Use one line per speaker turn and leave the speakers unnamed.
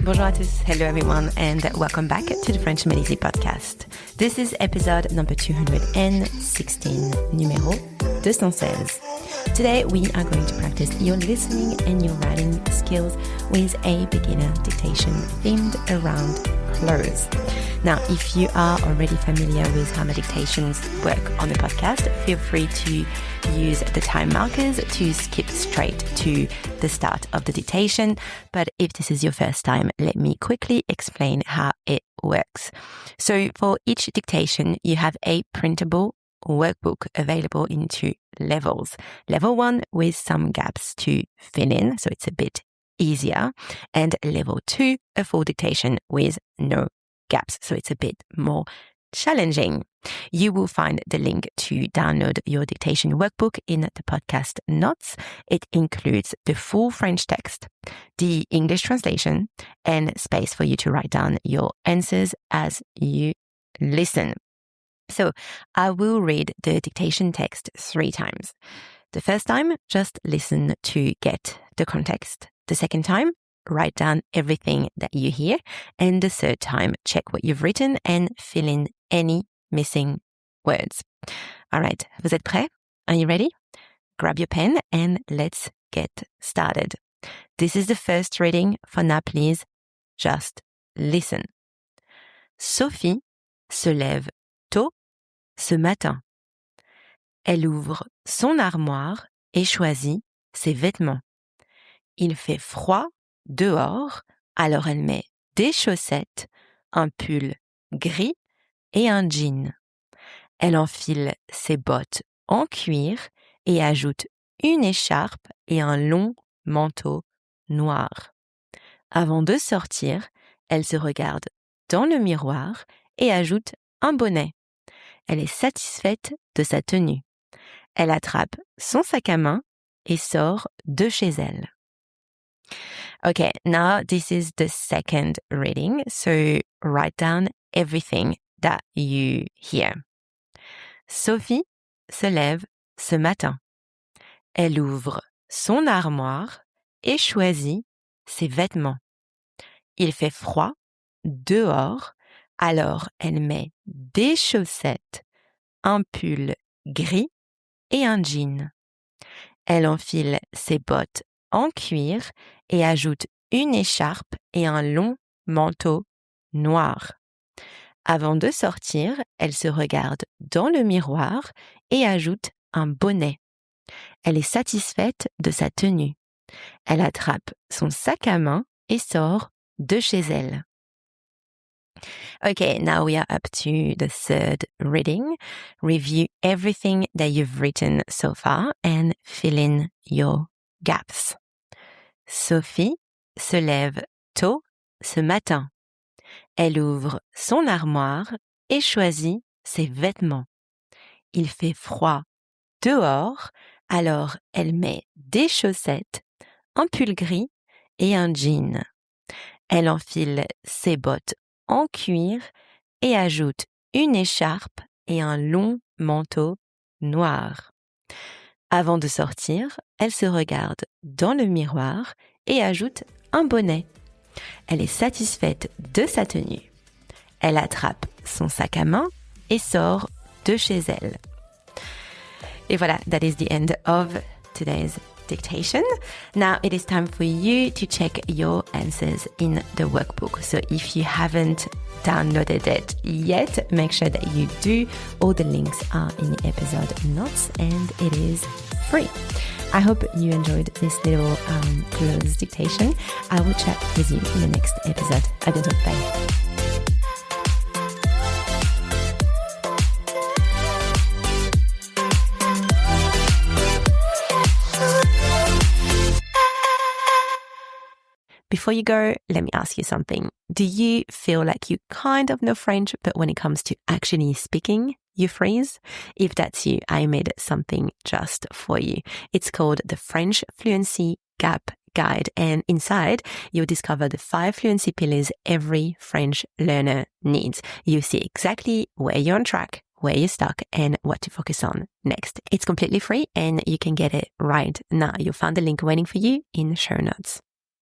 Bonjour à tous, hello everyone, and welcome back to the French Made Easy podcast. This is episode number 216, numéro 216. Today we are going to practice your listening and your writing skills with a beginner dictation themed around clothes. Now, if you are already familiar with how my dictations work on the podcast, feel free to use the time markers to skip straight to the start of the dictation. But if this is your first time, let me quickly explain how it works. So for each dictation, you have a printable workbook available in two levels. Level 1 with some gaps to fill in, so it's a bit easier. And level 2, a full dictation with no gaps, so it's a bit more challenging. You will find the link to download your dictation workbook in the podcast notes. It includes the full French text, the English translation, and space for you to write down your answers as you listen. So I will read the dictation text 3 times. The first time, just listen to get the context. The second time, write down everything that you hear. And the third time, check what you've written and fill in any missing words. All right, vous êtes prêts? Are you ready? Grab your pen and let's get started. This is the first reading. For now, please, just listen. Sophie se lève tôt ce matin. Elle ouvre son armoire et choisit ses vêtements. Il fait froid dehors, alors elle met des chaussettes, un pull gris et un jean. Elle enfile ses bottes en cuir et ajoute une écharpe et un long manteau noir. Avant de sortir, elle se regarde dans le miroir et ajoute un bonnet. Elle est satisfaite de sa tenue. Elle attrape son sac à main et sort de chez elle. Okay, now this is the second reading, so write down everything that you hear. Sophie se lève ce matin. Elle ouvre son armoire et choisit ses vêtements. Il fait froid dehors, alors elle met des chaussettes, un pull gris et un jean. Elle enfile ses bottes en cuir et ajoute une écharpe et un long manteau noir. Avant de sortir, elle se regarde dans le miroir et ajoute un bonnet. Elle est satisfaite de sa tenue. Elle attrape son sac à main et sort de chez elle. Okay, now we are up to the third reading. Review everything that you've written so far and fill in your gaps. Sophie se lève tôt ce matin. Elle ouvre son armoire et choisit ses vêtements. Il fait froid dehors, alors elle met des chaussettes, un pull gris et un jean. Elle enfile ses bottes en cuir et ajoute une écharpe et un long manteau noir. Avant de sortir, elle se regarde dans le miroir et ajoute un bonnet. Elle est satisfaite de sa tenue. Elle attrape son sac à main et sort de chez elle. Et voilà, that is the end of today's dictation. Now it is time for you to check your answers in the workbook. So if you haven't downloaded it yet, make sure that you do. All the links are in the episode notes and it is free. I hope you enjoyed this little closed dictation. I will chat with you in the next episode. À bientôt. Bye. Before you go, let me ask you something. Do you feel like you kind of know French, but when it comes to actually speaking, you freeze? If that's you, I made something just for you. It's called the French Fluency Gap Guide, and inside you'll discover the 5 fluency pillars every French learner needs. You see exactly where you're on track, where you're stuck, and what to focus on next. It's completely free and you can get it right now. You'll find the link waiting for you in the show notes.